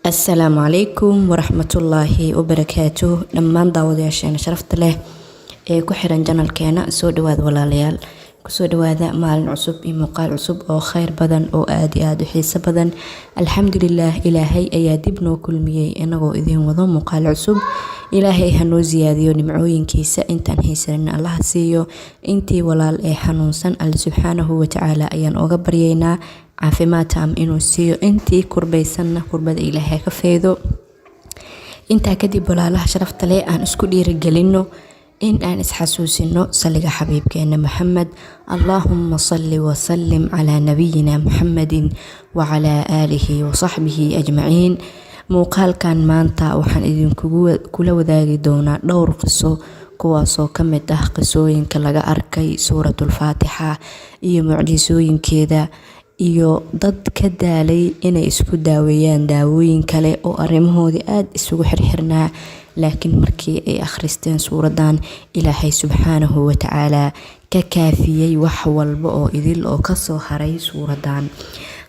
السلام عليكم ورحمة الله وبركاته. دمان daawadayaasheena sharafta leh ee ku xiran channelkeena soo dhawaad walaalayaal kusoo dhawaada maalin cusub iyo muuqaal cusub oo khayr badan oo aad iyo aad u xiiso badan. alxamdulillaah ilaahay ayaa dib noo kulmiyay inagoo idin wado muuqaal cusub. ilaahay ha noo ziyaadiyo nimcooyinkiisa intaan haysanin allah siiyo. intii walaal ee xanuunsan alla subxaanahu wa tacaala ayaan uga baryaynaa caafimaad taam inuu siiyo. intii kurbaysanna kurbada ilaahay ka feedo. intaa kadib walaalaha sharafta leh aan isku dhiirigelino in aan isxasuusino saliga xabiibkeena maxamed. allahumma salli wa sallim calaa nabiyina muxammadin wa calaa aalihi wa saxbihi ajmaciin. muuqaalkan maanta waxaan idinkula wadaagi doonaa dhowr qiso kuwaasoo ka mid ah qisooyinka laga arkay suuratul faatixa iyo mucjisooyinkeeda iyo dad ka daalay inay isku daaweeyaan daawooyin kale oo arrimahoodii aad isugu xirxirnaa, laakiin markii ay akhristeen suuradan ilaahay subxaanahu wa tacaala ka kaafiyey wax walba oo idil oo kasoo haray suuradan.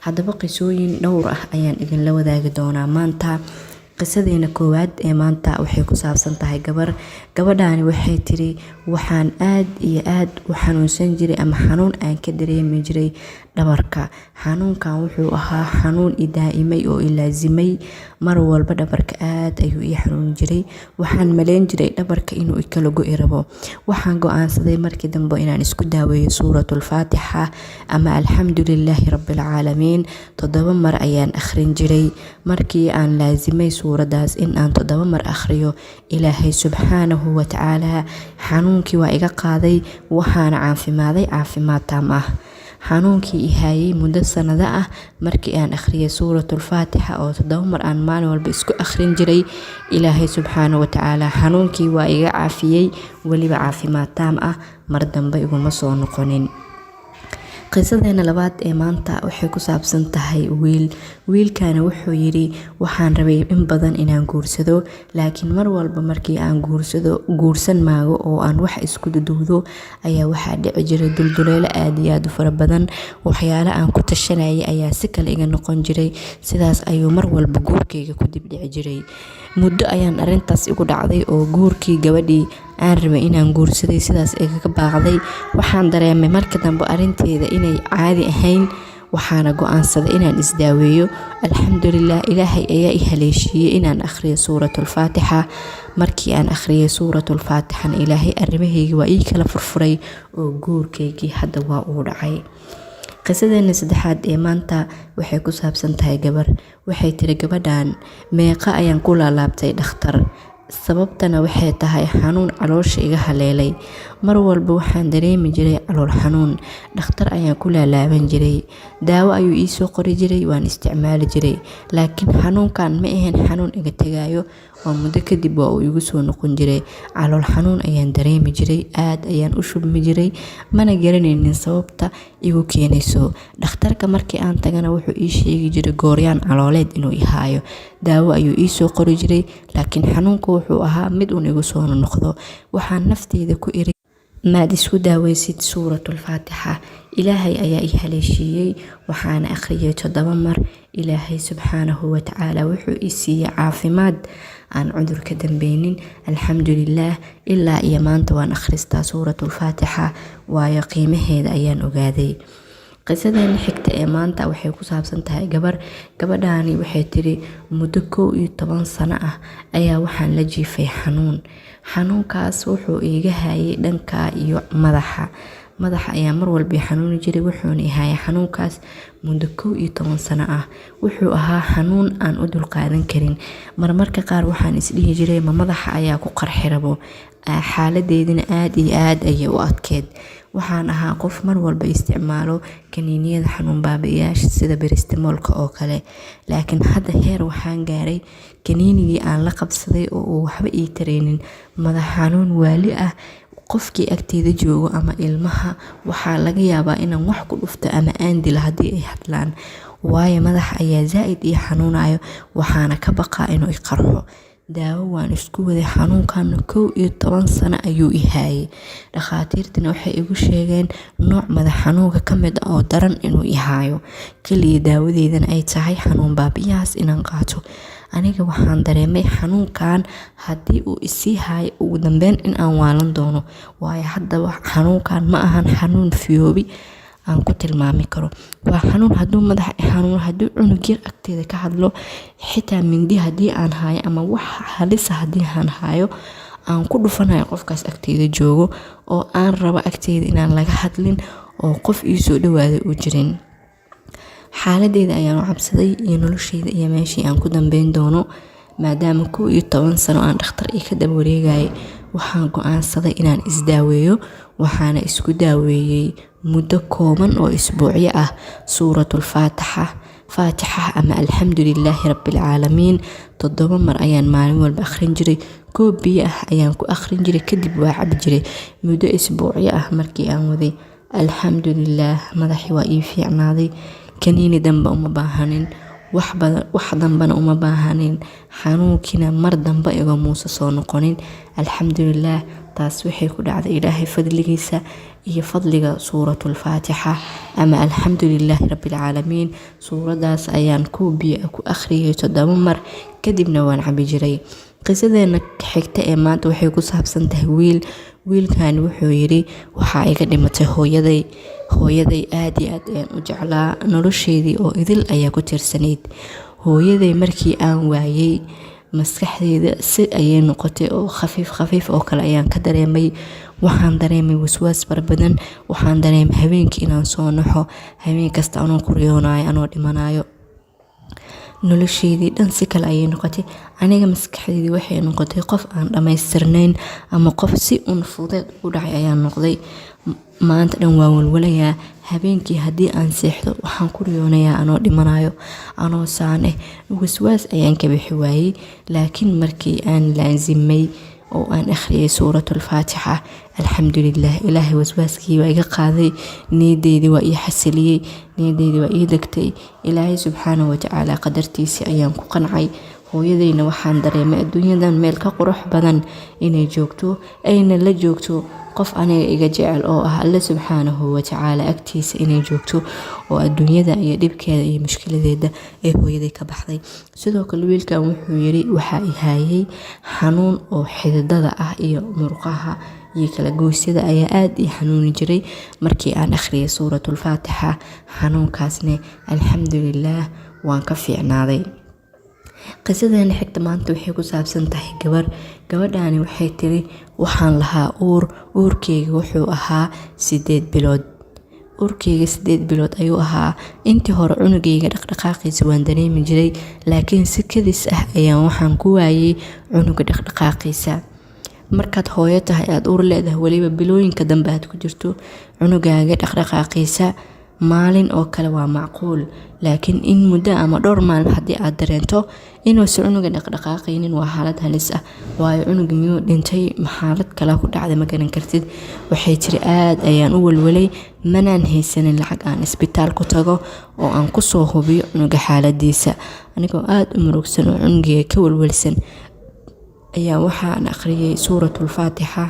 haddaba qisooyin dhowr ah ayaan idinla wadaagi doonaa maanta. qisadeena koowaad ee maanta waxay ku saabsan tahay gabadhaani waxay tiri waxaan aad iyo aad u xanuunsan jiray ama xanuun aan ka dareemi jiray dhabarka. xanuunkan wuxuu ahaa xanuun i daa'imay oo i laazimay. mar walba dhabarka aad ayuu ii xanuun jiray. waxaan maleyn jiray dhabarka inuu i kala go'i rabo. waxaan go'aansaday markii dambe inaan isku daaweeyo suuratul faatixa ama alxamdulilaahi rabbil caalamiin 7 mar ayaan akhrin jiray. markii aan laazimay suuradaas in aan 7 mar akhriyo, ilaahay subxaanahu wa tacaala xanuunkii waa iga qaaday, waxaana caafimaaday caafimaad taam ah. xanuunkii i hayay muddo sanado ah markii aan akhriyay suuratul faatixa oo 7 mar aan maalin walba isku akhrin jiray, ilaahay subxaanahu wa tacaala xanuunkii waa iga caafiyey, weliba caafimaad taam ah. mar dambe iguma soo noqonin. qisadeena labaad ee maanta waxay ku saabsan tahay wiilkana wuxuu yiri waxaan rabay in badan inaan guursado, laakiin mar walba markii aan guursan maago oo aan wax isku duduwdo ayaa waxaa dhici jiray dulduleelo aad iyo aad u fara badan. waxyaalo aan ku tashanayay ayaa si kale iga noqon jiray. sidaas ayuu mar walba guurkayga ku dib dhici jiray. muddo ayaan arrintaas igu dhacday oo guurkii gabadhii aan rabay inaan guursaday sidaas igaga baaqday. waxaan dareemay markii dambe arrinteeda inay caadi ahayn, waxaana go'aansaday inaan isdaaweeyo. alxamdulillaah ilaahay ayaa i haleeshiiyey inaan akhriyo suuratul faatixa. markii aan akhriyay suuratul faatixana ilaahay arrimahayga waa ii kala furfuray oo guurkaygii hadda waa uu dhacay. qisadeena saddexaad ee maanta waxay ku saabsan tahay gabar. waxay tiri gabadhan meeqa ayaan ku laalaabtay dhakhtar, sababtana waxay tahay xanuun caloosha iga haleelay. mar walba waxaan dareemi jiray calool xanuun. dhakhtar ayaan ku laalaaban jiray. daawo ayuu ii soo qori jiray, waan isticmaali jiray, laakiin xanuunkan ma ahayn xanuun iga tagayo oo muddo kadib waa uu igu soo noqon jiray. calool xanuun ayaan dareemi jiray, aad ayaan u shubmi jiray, mana garanaynin sababta igu keenayso. dhakhtarka markii aan tagana wuxuu ii sheegi jiray gooryaan calooleed inuu i haayo. daawo ayuu ii soo qori jiray, laakiin xanuunku wuxuu ahaa mid uun igu soo noqdo. waxaan nafteyda ku iri maad isku daaweysid suuratul faatixa. ilaahay ayaa i haleeshiiyey, waxaana akhriyay 7 mar. ilaahay subxaanahu wa tacaala wuxuu i siiyey caafimaad aan cudur ka dambeynin. alxamdulillaah ilaa iyo maanta waan akhristaa suuratul faatixa, waayo qiimaheeda ayaan ogaaday. qisadeena xigta ee maanta waxay ku saabsan tahay gabadhaani waxay tiri muddo 11 sano ah ayaa waxaan la jiifay xanuunkaas wuxuu iiga hayay dhanka iyo madaxa ayaa mar walba xanuuni jiray, wuxuuna i hayay xanuunkaas muddo 11 sano ah. wuxuu ahaa xanuun aan u dulqaadan karin. marmarka qaar waxaan isdhihi jiray ma madaxa ayaa ku qarxi rabo. xaaladeedina aad iyo aad ayay u adkeed. waxaan ahaa qof mar walba isticmaalo kaniiniyada xanuun baabi'iyaasha sida baristamoolka oo kale, laakiin hadda heer waxaan gaaray kaniinigii aan la qabsaday oo uu waxba ii taraynin. madax xanuun waali ah, qofkii agteeda joogo ama ilmaha waxaa laga yaabaa inaan wax ku dhufto ama aan dilo haddii ay hadlaan, waayo madaxa ayaa zaa'id ii xanuunayo, waxaana ka baqaa inuu i qarxo. daawo waan isku waday xanuunkan 11 sano ayuu i hayay dhakhaatiirtuna waxay igu sheegeen nooc madax xanuunka ka mid ah oo daran inuu i hayo kaliya daawadeedana ay tahay xanuun baabiyahaas inaan qaato aniga waxaan dareemay xanuunkan haddii uu isii hayo ugu dambeyn in aan waalan doono waayo haddaba xanuunkan ma ahan xanuun fiyoobi aan ku tilmaami karo waa xanuun hadduu madax xanuun hadduu cunug yar agteeda ka hadlo xitaa mindi haddii aan hayo ama wax halis haddii aan hayo aan ku dhufanayo qofkaas agteeda joogo oo aan rabo agteeda inaan laga hadlin oo qof ii soo dhawaado u jirin xaaladeeda ayaan u cabsaday iyo nolosheyda iyo meeshii aan ku dambeyn doono maadaama 11 sano aan dhakhtar ka daba wareegayay waxaan go'aansaday inaan isdaaweeyo waxaana isku daaweeyay muddo kooban oo isbuucyo ah suuratul faatixa ama alxamdulilaahi rabbil caalamiin 7 mar ayaan maalin walba akhrin jiray koob biyo ah ayaan ku akhrin jiray kadib waa cabi jiray muddo isbuucyo ah markii aan waday alxamdulillaah madaxii waa ii fiicnaaday kaniini dambe uma baahanin wax dambana uma baahanin xanuunkina mar dambe iga muusa soo noqonin alxamdulillaah taas waxay ku dhacday ilaahay fadligiisa iyo fadliga suuratul faatixa ama alxamdulilaahi rabbil caalamiin suuradaas ayaan biyo ku akhriyay 7 mar kadibna waan cabi jiray qisadeena xigta ee maanta waxay ku saabsan tahay wiilkan wuxuu yiri waxa iga dhimatay hooyaday aad iyo aad ayaan u jeclaa nolosheedii oo idil ayaa ku tiirsanayd hooyaday markii aan waayay maskaxdeeda si ayay noqotay oo khafiif oo kale ayaan ka dareemay waxaan dareemay waswaas badan waxaan dareemay habeenkii inaan soo naxo habeen kasta anoo ku riyoonayo anoo dhimanayo nolosheedii dhan si kale ayay noqotay aniga maskaxdeedii waxay noqotay qof aan dhamaystirnayn ama qof si fudeed u dhacay ayaan noqday maanta dhan waa walwalayaa habeenkii haddii aan seexdo waxaan ku riyoonayaa anoo dhimanayo anoo saane waswaas ayaan ka bixi waayay laakiin markii aan laazimay oo aan akhriyay suuratul faatixa alxamdulillaah ilaahay waswaaskii waa iga qaaday niyadeydii waa ii xasiliyay niyadeydii waa ii degtay ilaahay subxaanahu wa tacaala qadartiisii ayaan ku qancay hooyadayna waxaan dareemay adduunyadan meel ka qurux badan inay joogto ayna la joogto qof aniga iga jecel oo ah alle subxaanahu wa tacaala agtiisa inay joogto oo adduunyada iyo dhibkeeda iyo mushkiladeeda ay hooyaday ka baxday sidoo kale wiilkan wuxuu yiri waxa i hayay xanuun oo xididada ah iyo murqaha iyo kala goosyada ayaa aad ii xanuuni jiray markii aan akhriyay suuratul faatixa xanuunkaasna alxamdulillaah waan ka fiicnaaday qisadeena xigta maanta waxay ku saabsan tahay gabadhaani waxay tiri waxaan lahaa uurkeyga wuxuu ahaa 8 bilood uurkeyga 8 bilood ayuu ahaa intii hore cunugeyga dhaqdhaqaaqiisa waan dareemi jiray laakiin si kadis ah ayaan waxaan ku waayay cunuga dhaqdhaqaaqiisa markaad hooyo tahay aad uur leedahay waliba bilooyinka dambe aad ku jirto cunugaaga dhaqdhaqaaqiisa maalin oo kale waa macquul laakiin in muddo ama dhowr maalin haddii aad dareento inuu si cunuga dhaqdhaqaaqaynin waa xaalad halis ah waayo cunuga miyuu dhintay xaalad kale ku dhacday ma garan kartid waxay tiri aad ayaan u walwalay manaan haysanin lacag aan isbitaal ku tago oo aan ku soo hubiyo cunuga xaaladiisa anigoo aad u murugsan oo cunugayga ka walwalsan ayaa waxaan akhriyay suuratul faatixa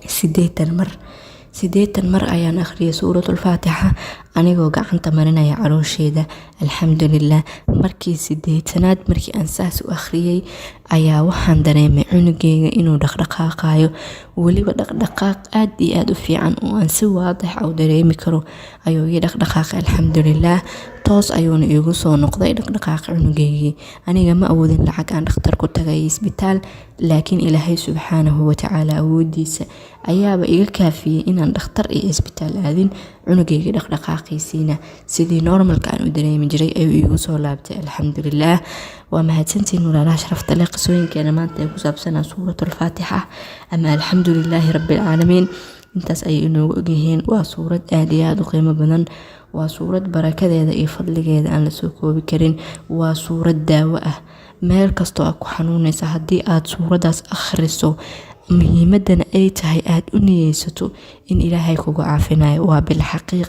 8 mar ayaan akhriyay suuratul faatixa anigoo gacanta marinaya caloosheeda alxamdulillaah markii 8aad markii aan saas u akhriyay ayaa waxaan dareemay cunugeyga inuu dhaqdhaqaaqayo waliba dhaqdhaqaaq aad iyo aad u fiican oo aan si waadix ah u dareemi karo ayuu ii dhaqdhaqaaqay alxamdulillaah toos ayuuna iigu soo noqday dhaqdhaqaaqa cunugeygii aniga ma awoodin lacag aan dhakhtar ku tagay isbitaal laakiin ilaahay subxaanahu wa tacaala awoodiisa ayaaba iga kaafiyay inaan dhakhtar iyo isbitaal aadin cunugeyga dhaqdhaqaaqiisiina sidii normalka aan u dareemi jiray ayuu iigu soo laabtay alxamdulillaah waa mahadsantiin walaalaha sharafta leh qisooyinkeena maanta ee ku saabsanaa suuratul faatixa ama alxamdulilaahi rabbil caalamiin intaas ayay inoogu ogyihiin waa suurad aad iyo aad u qiimo badan waa suurad barakadeeda iyo fadligeeda aan la soo koobi karin waa suurad daawo ah meel kastoo aad ku xanuunaysa haddii aad suuradaas akhriso muhiimadana ay tahay aad u niyeysato in ilaahay kugu caafinayo waa bil xaqiiq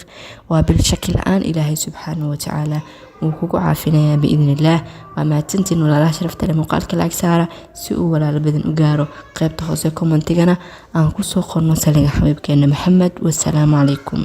waa bil shaki la'aan ilaahay subxaanahu wa tacaala wuu kugu caafinayaa biidnillaah waa mahadsantiin walaalaha sharafta leh muuqaalka laag saara si uu walaalo badan u gaaro qaybta hoose commentigana aan ku soo qorno saliga xabiibkeena maxamed wassalaamu calaykum